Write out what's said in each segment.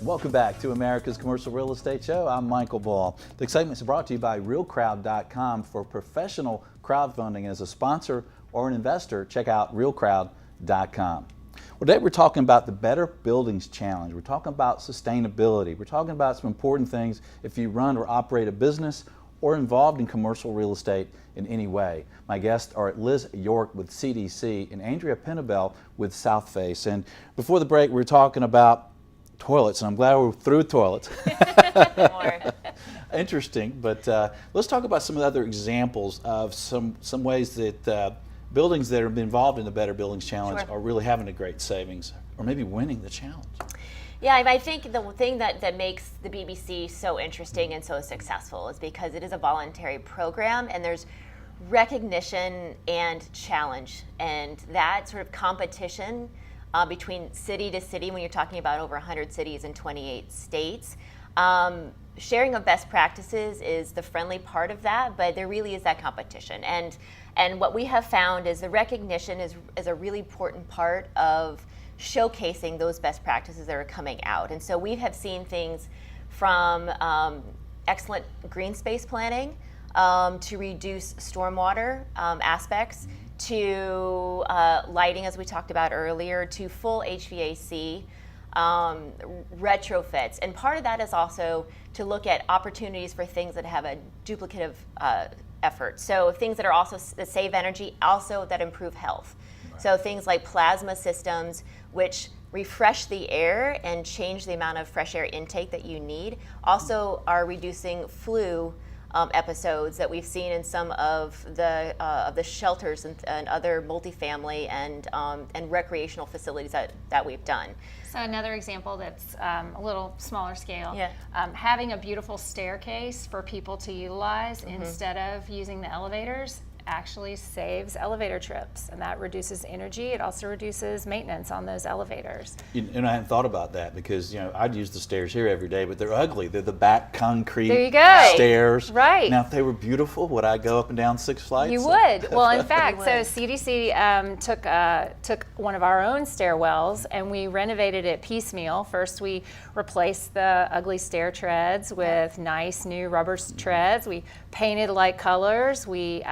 Welcome back to America's Commercial Real Estate Show. I'm Michael Ball. The excitement is brought to you by realcrowd.com. For professional crowdfunding as a sponsor or an investor, check out realcrowd.com. Well, today we're talking about the Better Buildings Challenge. We're talking about sustainability. We're talking about some important things if you run or operate a business or involved in commercial real estate in any way. My guests are Liz York with CDC and Andrea Penabel with Southface. And before the break, we were talking about toilets, and I'm glad we're through toilets. Interesting, but let's talk about some of the other examples of some ways that buildings that have been involved in the Better Buildings Challenge are really having a great savings, or maybe winning the challenge. Yeah, I think the thing that makes the BBC so interesting and so successful is because it is a voluntary program, and there's recognition and challenge, and that sort of competition between city to city, when you're talking about over 100 cities in 28 states. Sharing of best practices is the friendly part of that, but there really is that competition. And what we have found is the recognition is a really important part of showcasing those best practices that are coming out. And so we have seen things from excellent green space planning to reduce stormwater aspects, to lighting, as we talked about earlier, to full HVAC retrofits. And part of that is also to look at opportunities for things that have a duplicative effort. So things that are also that save energy, also that improve health. Right. So things like plasma systems, which refresh the air and change the amount of fresh air intake that you need, also are reducing flu episodes that we've seen in some of the shelters and other multifamily and recreational facilities that we've done. So another example that's a little smaller scale, having a beautiful staircase for people to utilize instead of using the elevators actually saves elevator trips, and that reduces energy. It also reduces maintenance on those elevators. And I hadn't thought about that because, I'd use the stairs here every day, but they're ugly. They're the back concrete stairs. Right. Now, if they were beautiful, would I go up and down 6 flights? You would. Well, in fact, so CDC took one of our own stairwells and we renovated it piecemeal. First, we replaced the ugly stair treads with nice new rubber treads. We painted light colors. We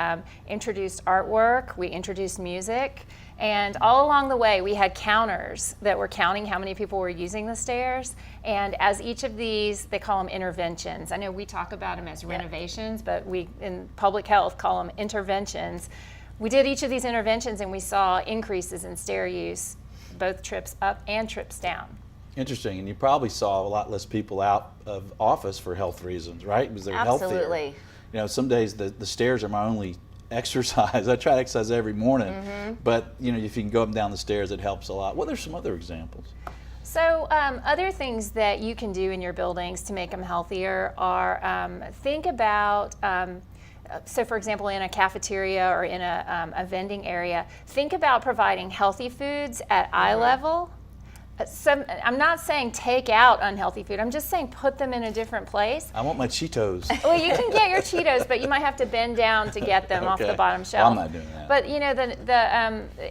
introduced artwork, we introduced music, and all along the way we had counters that were counting how many people were using the stairs. And as each of these, they call them interventions. I know we talk about them as renovations, but we in public health call them interventions. We did each of these interventions and we saw increases in stair use, both trips up and trips down. Interesting, and you probably saw a lot less people out of office for health reasons, right? Because they're Absolutely. healthier. Some days the stairs are my only exercise. I try to exercise every morning, but if you can go up and down the stairs, it helps a lot. What are some other examples? So other things that you can do in your buildings to make them healthier are think about, so for example, in a cafeteria or in a vending area, think about providing healthy foods at eye level. I'm not saying take out unhealthy food. I'm just saying put them in a different place. I want my Cheetos. Well, you can get your Cheetos, but you might have to bend down to get them off the bottom shelf. Well, I'm not doing that. But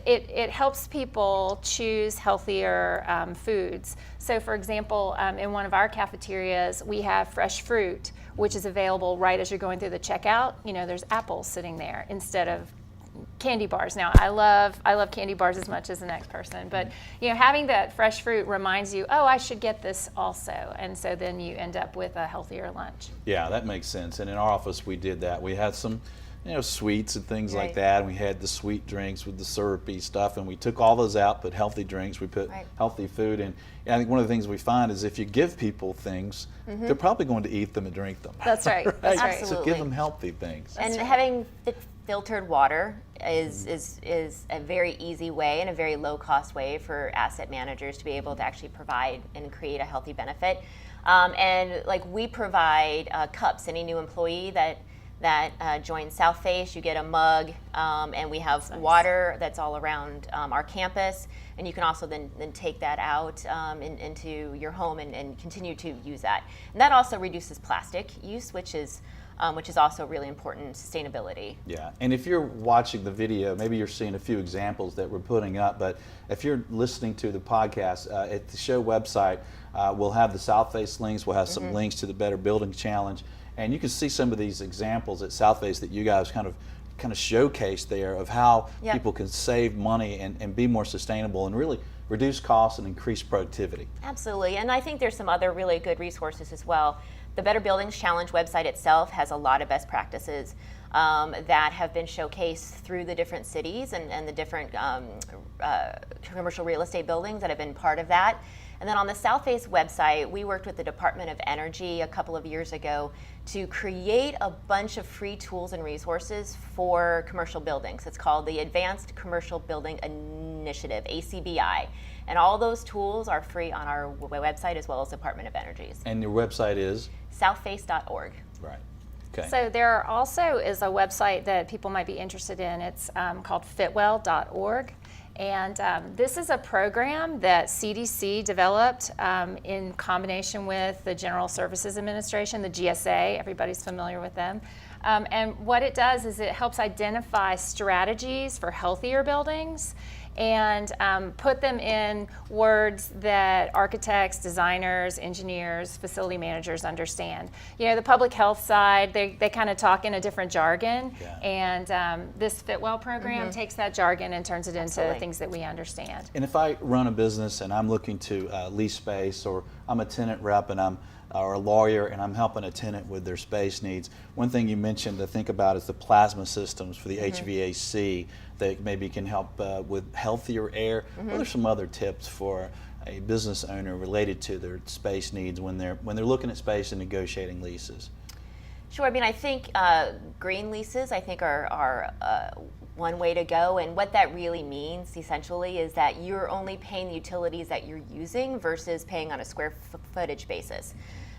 it helps people choose healthier foods. So, for example, in one of our cafeterias, we have fresh fruit, which is available right as you're going through the checkout. There's apples sitting there instead of candy bars. Now, I love candy bars as much as the next person, but having that fresh fruit reminds you, oh, I should get this also, and so then you end up with a healthier lunch. Yeah, that makes sense. And in our office, we did that. We had some, sweets and things like that. And we had the sweet drinks with the syrupy stuff, and we took all those out, put healthy drinks, we put healthy food. And I think one of the things we find is if you give people things, they're probably going to eat them and drink them. That's right. That's right. So give them healthy things. And having filtered water is a very easy way and a very low cost way for asset managers to be able to actually provide and create a healthy benefit. And like we provide cups. Any new employee that that join South Face. You get a mug, and we have water that's all around our campus. And you can also then take that out into your home and continue to use that. And that also reduces plastic use, which is also really important in sustainability. Yeah, and if you're watching the video, maybe you're seeing a few examples that we're putting up, but if you're listening to the podcast, at the show website, we'll have the South Face links, we'll have some links to the Better Building Challenge, and you can see some of these examples at South Face that you guys kind of showcased there of how people can save money and be more sustainable and really reduce costs and increase productivity. Absolutely, and I think there's some other really good resources as well. The Better Buildings Challenge website itself has a lot of best practices that have been showcased through the different cities and the different commercial real estate buildings that have been part of that. And then on the South Face website, we worked with the Department of Energy a couple of years ago to create a bunch of free tools and resources for commercial buildings. It's called the Advanced Commercial Building Initiative, ACBI. And all those tools are free on our website as well as Department of Energy's. And your website is? Southface.org. Right. Okay. So there also is a website that people might be interested in. It's called fitwell.org. And this is a program that CDC developed in combination with the General Services Administration, the GSA. Everybody's familiar with them. And what it does is it helps identify strategies for healthier buildings and put them in words that architects, designers, engineers, facility managers understand. You know, the public health side, they kind of talk in a different jargon, and this Fitwell program takes that jargon and turns it into things that we understand. And if I run a business and I'm looking to lease space, or I'm a tenant rep and or a lawyer and I'm helping a tenant with their space needs, one thing you mentioned to think about is the plasma systems for the HVAC that maybe can help with healthier air. What are some other tips for a business owner related to their space needs when they're looking at space and negotiating leases? Sure. I mean, I think green leases, I think, are one way to go. And what that really means, essentially, is that you're only paying the utilities that you're using versus paying on a square footage basis.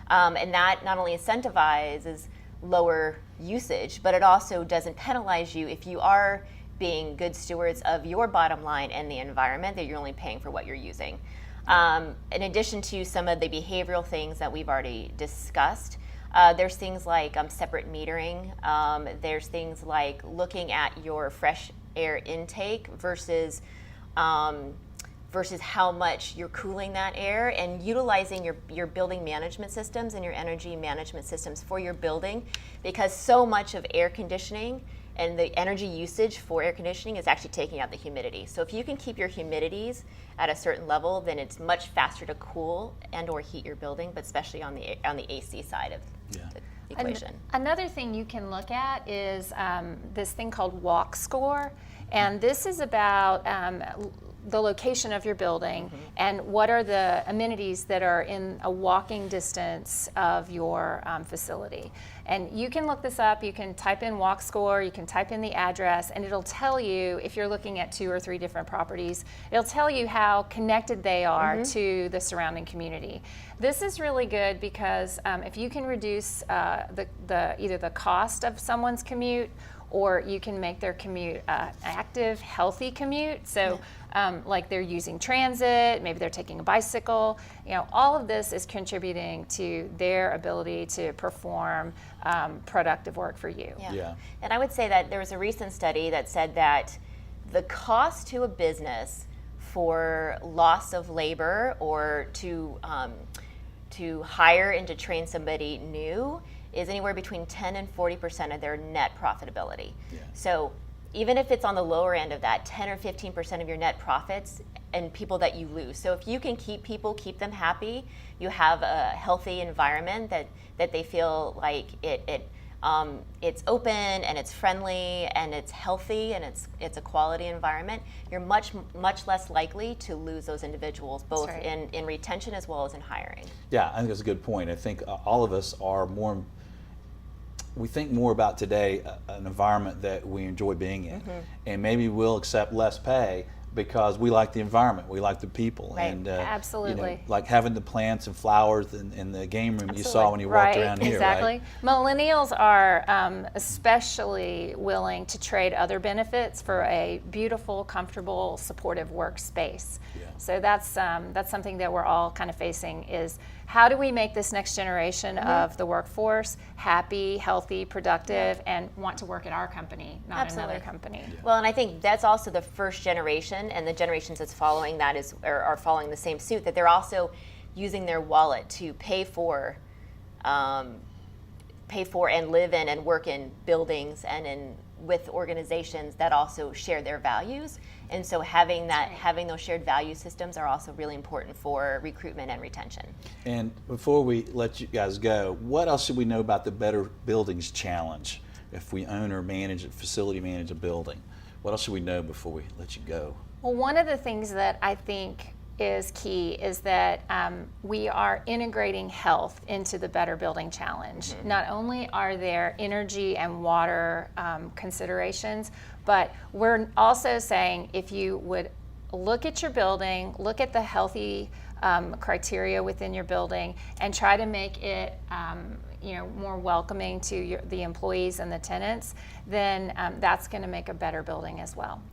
And that not only incentivizes lower usage, but it also doesn't penalize you if you are being good stewards of your bottom line and the environment, that you're only paying for what you're using. In addition to some of the behavioral things that we've already discussed, there's things like separate metering. There's things like looking at your fresh air intake versus how much you're cooling that air, and utilizing your building management systems and your energy management systems for your building, because so much of air conditioning and the energy usage for air conditioning is actually taking out the humidity. So if you can keep your humidities at a certain level, then it's much faster to cool and or heat your building, but especially on the AC side of the equation. Another thing you can look at is this thing called Walk Score, and this is about the location of your building and what are the amenities that are in a walking distance of your facility. And you can look this up. You can type in Walk Score, you can type in the address, and it'll tell you, if you're looking at 2 or 3 different properties, it'll tell you how connected they are to the surrounding community. This is really good because if you can reduce either the cost of someone's commute, or you can make their commute active, healthy commute. So like they're using transit, maybe they're taking a bicycle. You know, all of this is contributing to their ability to perform productive work for you. Yeah. And I would say that there was a recent study that said that the cost to a business for loss of labor or to hire and to train somebody new is anywhere between 10 and 40% of their net profitability. So even if it's on the lower end of that, 10 or 15% of your net profits and people that you lose. So if you can keep people, keep them happy, you have a healthy environment that they feel like it's open and it's friendly and it's healthy and it's a quality environment, you're much less likely to lose those individuals, both in retention as well as in hiring. Yeah, I think that's a good point. I think all of us we think more about today an environment that we enjoy being in, and maybe we'll accept less pay, because we like the environment, we like the people, Right. and Absolutely. like having the plants and flowers in the game room you saw Absolutely. when you walked Right, around here. exactly. Right? Millennials are especially willing to trade other benefits for a beautiful, comfortable, supportive workspace. Yeah. So that's something that we're all kind of facing is how do we make this next generation of the workforce happy, healthy, productive, and want to work at our company, not Absolutely. another company. Well, and I think that's also the first generation, and the generations that's following that are following the same suit, that they're also using their wallet to pay for and live in and work in buildings and with organizations that also share their values. And so having those shared value systems are also really important for recruitment and retention. And before we let you guys go, what else should we know about the Better Buildings Challenge if we own or facility manage a building? What else should we know before we let you go? Well, one of the things that I think is key is that we are integrating health into the Better Building Challenge. Mm-hmm. Not only are there energy and water considerations, but we're also saying if you would look at your building, look at the healthy criteria within your building, and try to make it more welcoming to the employees and the tenants, then that's going to make a better building as well.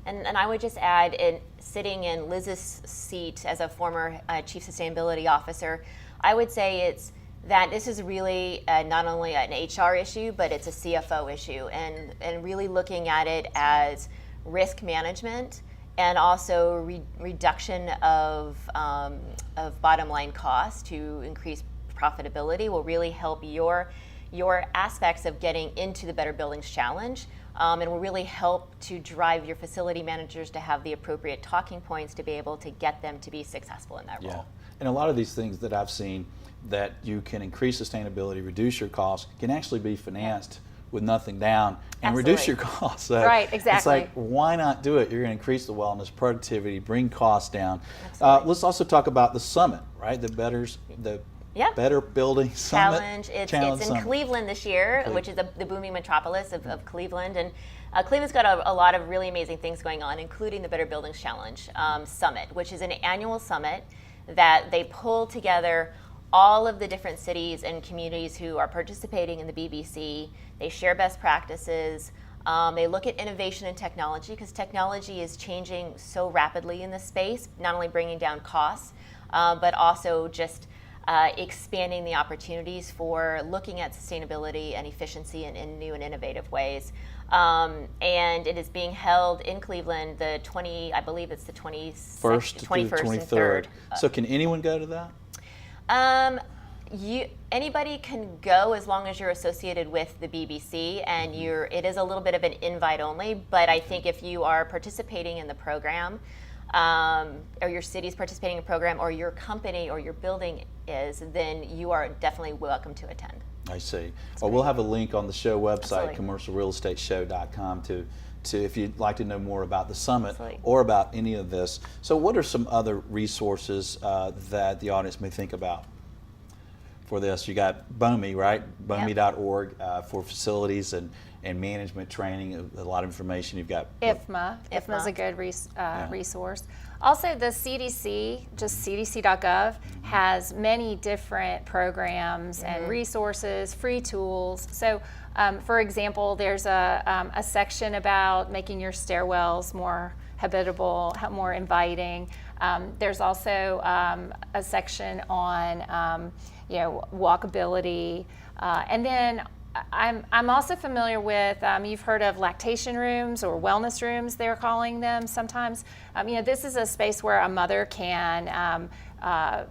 And I would just add, sitting in Liz's seat as a former Chief Sustainability Officer, I would say that this is really not only an HR issue, but it's a CFO issue, and really looking at it as risk management and also reduction of bottom line costs to increase profitability will really help your aspects of getting into the Better Buildings Challenge. And will really help to drive your facility managers to have the appropriate talking points to be able to get them to be successful in that role. And a lot of these things that I've seen that you can increase sustainability, reduce your costs, can actually be financed with nothing down and reduce your costs. So right, exactly. It's like, why not do it? You're going to increase the wellness, productivity, bring costs down. Let's also talk about the summit, right? The Better Building Summit. Challenge. It's in Cleveland this year, which is the booming metropolis of Cleveland. And Cleveland's got a lot of really amazing things going on, including the Better Buildings Challenge Summit, which is an annual summit that they pull together all of the different cities and communities who are participating in the BBC. They share best practices. They look at innovation and technology, because technology is changing so rapidly in this space, not only bringing down costs, but also just expanding the opportunities for looking at sustainability and efficiency in new and innovative ways. And it is being held in Cleveland I believe it's the 21st to 23rd. So can anyone go to that? Anybody can go as long as you're associated with the BBC, and it is a little bit of an invite only, but I think if you are participating in the program, or your city's participating in a program, or your company or your building is, then you are definitely welcome to attend. I see. Well, we'll have a link on the show website, Absolutely. commercialrealestateshow.com, to if you'd like to know more about the summit Absolutely. or about any of this. So what are some other resources that the audience may think about for this? You got BOMI, right? BOMI.org for facilities and management training, a lot of information. You've got IFMA. IFMA is a good resource. Also, the CDC, just cdc.gov, has many different programs and resources, free tools. So, for example, there's a section about making your stairwells more habitable, more inviting. There's also a section on walkability, and then I'm also familiar with, you've heard of lactation rooms or wellness rooms, they're calling them sometimes. This is a space where a mother can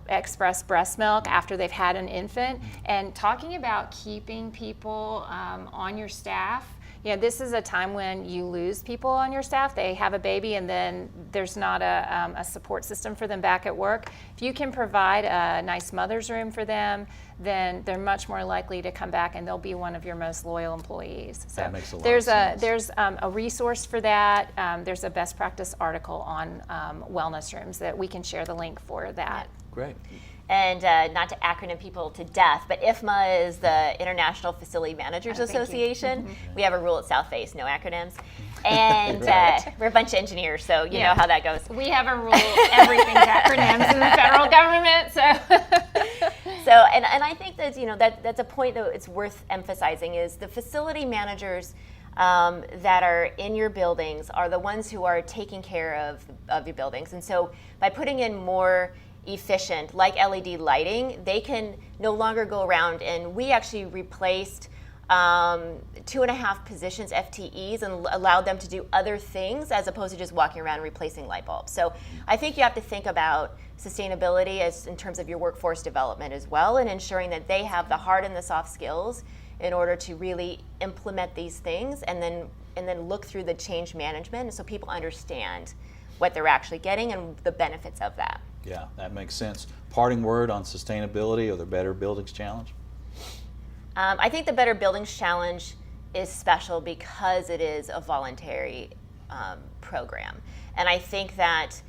express breast milk after they've had an infant. And talking about keeping people on your staff, this is a time when you lose people on your staff. They have a baby and then there's not a support system for them back at work. If you can provide a nice mother's room for them, then they're much more likely to come back and they'll be one of your most loyal employees. So that makes a lot of sense. There's a resource for that. There's a best practice article on wellness rooms that we can share the link for that. Great. And not to acronym people to death, but IFMA is the International Facility Managers Association. We have a rule at South Face, no acronyms. And we're a bunch of engineers, so you know how that goes. We have a rule, everything's acronyms in the federal government, And I think that, that's a point that it's worth emphasizing is the facility managers that are in your buildings are the ones who are taking care of your buildings. And so by putting in more efficient, like LED lighting, they can no longer go around, and we actually replaced 2.5 positions, FTEs, and allowed them to do other things as opposed to just walking around and replacing light bulbs. So I think you have to think about sustainability as in terms of your workforce development as well, and ensuring that they have the hard and the soft skills in order to really implement these things, and then look through the change management so people understand what they're actually getting and the benefits of that. Yeah, that makes sense. Parting word on sustainability or the Better Buildings Challenge? I think the Better Buildings Challenge is special because it is a voluntary program. And I think that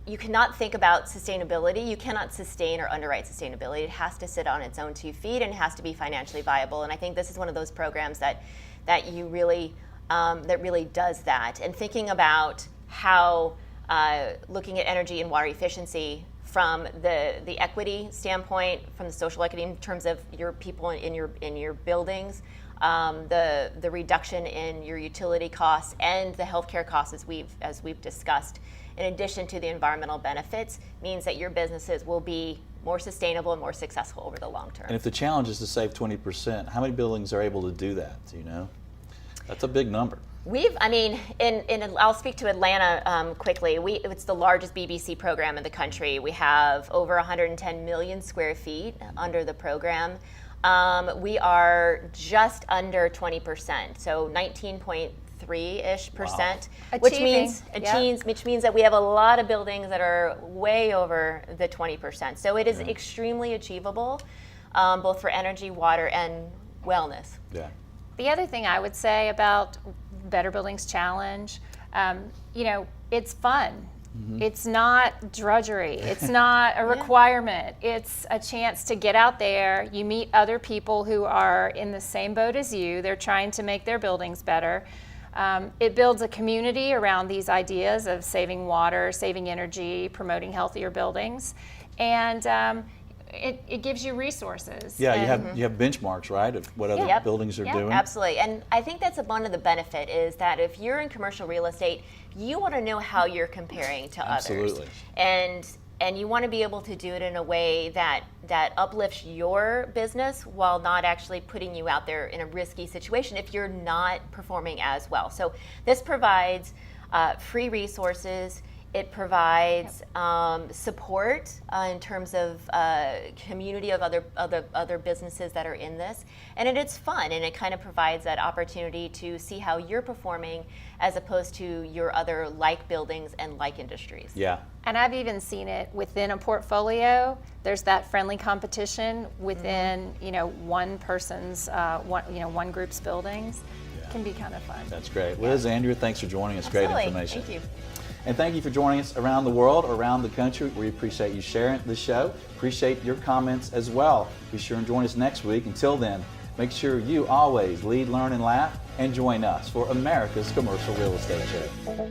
you cannot think about sustainability. You cannot sustain or underwrite sustainability. It has to sit on its own 2 feet and has to be financially viable. And I think this is one of those programs that you really that really does that. And thinking about how looking at energy and water efficiency from the equity standpoint, from the social equity in terms of your people in your buildings, the reduction in your utility costs and the healthcare costs as we've discussed, in addition to the environmental benefits, means that your businesses will be more sustainable and more successful over the long term. And if the challenge is to save 20%, how many buildings are able to do that? Do you know? That's a big number. I'll speak to Atlanta quickly. It's the largest BBC program in the country. We have over 110 million square feet under the program. We are just under 20%, so 19.3-ish%, Wow. which means that we have a lot of buildings that are way over the 20%. So it is extremely achievable, both for energy, water, and wellness. Yeah. The other thing I would say about Better Buildings Challenge, it's fun. Mm-hmm. It's not drudgery. It's not a requirement. It's a chance to get out there. You meet other people who are in the same boat as you. They're trying to make their buildings better. It builds a community around these ideas of saving water, saving energy, promoting healthier buildings. And it gives you resources. Yeah, you have benchmarks, right, of what other buildings are doing. Absolutely. And I think that's one of the benefit is that if you're in commercial real estate, you want to know how you're comparing to Absolutely. others. And you want to be able to do it in a way that uplifts your business while not actually putting you out there in a risky situation if you're not performing as well. So this provides free resources. It provides support in terms of community of other businesses that are in this, and it's fun, and it kind of provides that opportunity to see how you're performing as opposed to your other like buildings and like industries. Yeah. And I've even seen it within a portfolio. There's that friendly competition within one person's one group's buildings. Yeah. It can be kind of fun. That's great. Liz, Andrea, thanks for joining us. Absolutely. Great information. Thank you. And thank you for joining us around the world, around the country. We appreciate you sharing the show. Appreciate your comments as well. Be sure and join us next week. Until then, make sure you always lead, learn, and laugh, and join us for America's Commercial Real Estate Show.